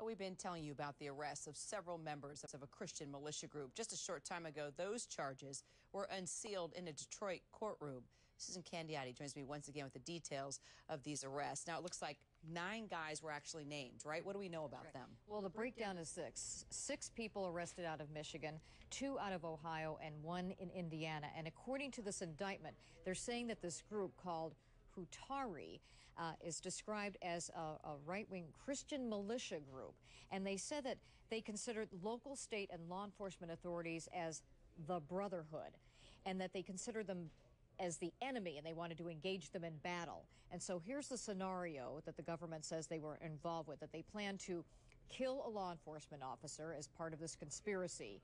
We've been telling you about the arrests of several members of a Christian militia group. Just a short time ago, those charges were unsealed in a Detroit courtroom. Susan Candiotti joins me once again with the details of these arrests. Now, it looks like 9 guys were actually named, right? What do we know about them? Well, the breakdown is this. 6 people arrested out of Michigan, 2 out of Ohio, and 1 in Indiana. And according to this indictment, they're saying that this group called Hutaree is described as a right-wing Christian militia group. And they said that they considered local, state, and law enforcement authorities as the Brotherhood, and that they considered them as the enemy, and they wanted to engage them in battle. And so here's the scenario that the government says they were involved with, that they plan to kill a law enforcement officer as part of this conspiracy.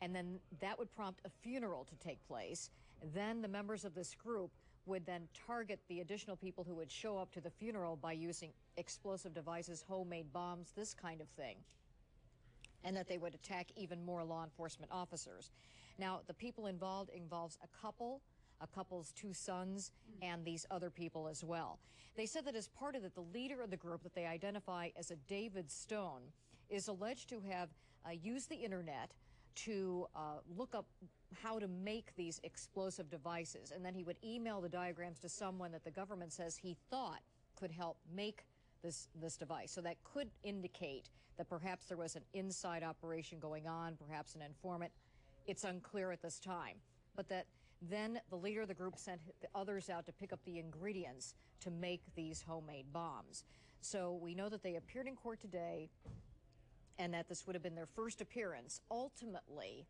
And then that would prompt a funeral to take place. Then the members of this group would then target the additional people who would show up to the funeral by using explosive devices, homemade bombs, this kind of thing. And that they would attack even more law enforcement officers. Now, the people involved involves a couple's 2 sons, and these other people as well. They said that as part of it, the leader of the group that they identify as a David Stone is alleged to have used the internet to look up how to make these explosive devices, and then he would email the diagrams to someone that the government says he thought could help make this device. So that could indicate that perhaps there was an inside operation going on, perhaps an informant. It's unclear at this time, but that then the leader of the group sent the others out to pick up the ingredients to make these homemade bombs. So we know that they appeared in court today, and that this would have been their first appearance. Ultimately,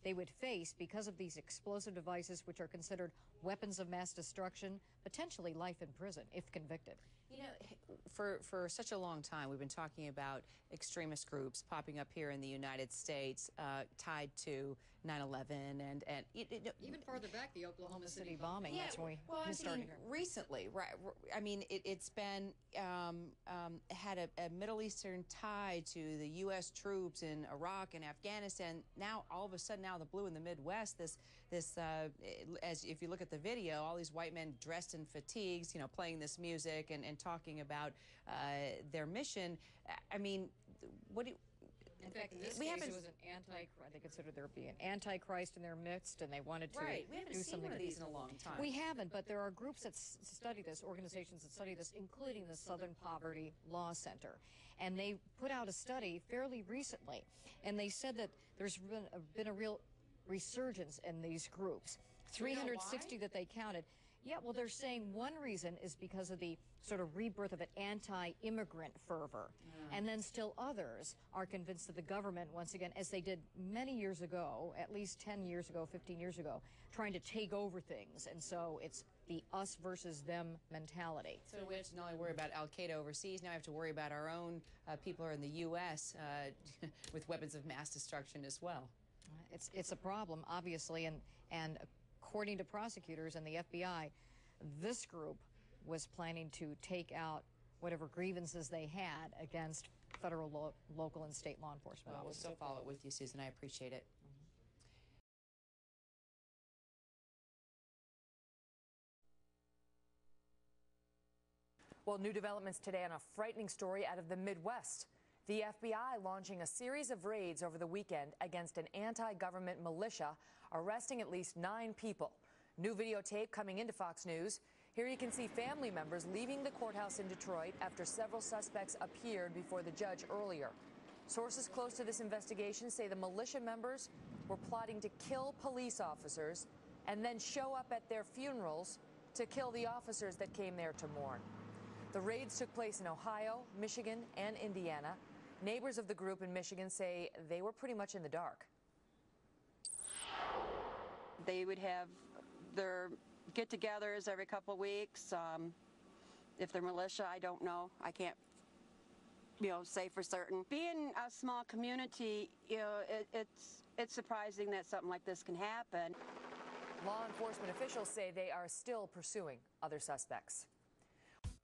they would face, because of these explosive devices, which are considered weapons of mass destruction, potentially life in prison if convicted. You know, for such a long time, we've been talking about extremist groups popping up here in the United States, tied to 9/11 and even farther back, the Oklahoma City bombing. Yeah, that's when we started recently, right? I mean, it's been had a Middle Eastern tie to the U.S. troops in Iraq and Afghanistan. Now, all of a sudden, out of the blue in the Midwest, as if you look at the video, all these white men dressed in fatigues, you know, playing this music and talking about their mission. I mean, what do you... In fact, in this case, it was an Antichrist. They considered there to be an Antichrist in their midst, and they wanted to we haven't do seen something one of these in a long time. We haven't, but there are groups that study this, organizations that study this, including the Southern Poverty Law Center. And they put out a study fairly recently, and they said that there's been a real resurgence in these groups. 360 that they counted. Yeah, well, they're saying one reason is because of the sort of rebirth of an anti-immigrant fervor. And then still others are convinced that the government, once again, as they did many years ago, at least 10 years ago, 15 years ago, trying to take over things. And so it's the us versus them mentality. So we have to not only worry about Al-Qaeda overseas, now we have to worry about our own people who are in the U.S. With weapons of mass destruction as well. It's a problem, obviously, and according to prosecutors and the FBI, this group was planning to take out whatever grievances they had against federal, local, and state law enforcement. Well, we'll still follow it with you, Susan. I appreciate it. Well, new developments today on a frightening story out of the Midwest. The FBI launching a series of raids over the weekend against an anti-government militia, arresting at least 9 people. New videotape coming into Fox News. Here you can see family members leaving the courthouse in Detroit after several suspects appeared before the judge earlier. Sources close to this investigation say the militia members were plotting to kill police officers and then show up at their funerals to kill the officers that came there to mourn. The raids took place in Ohio, Michigan, and Indiana. Neighbors of the group in Michigan say they were pretty much in the dark. They would have their get-togethers every couple of weeks. If they're militia, I don't know. I can't, say for certain. Being a small community, it's surprising that something like this can happen. Law enforcement officials say they are still pursuing other suspects.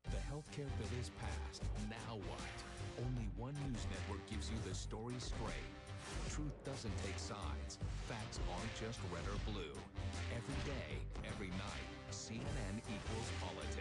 The healthcare bill is passed. Now what? Only one news network gives you the story straight. Truth doesn't take sides. Facts aren't just red or blue. Every day, every night, CNN equals politics.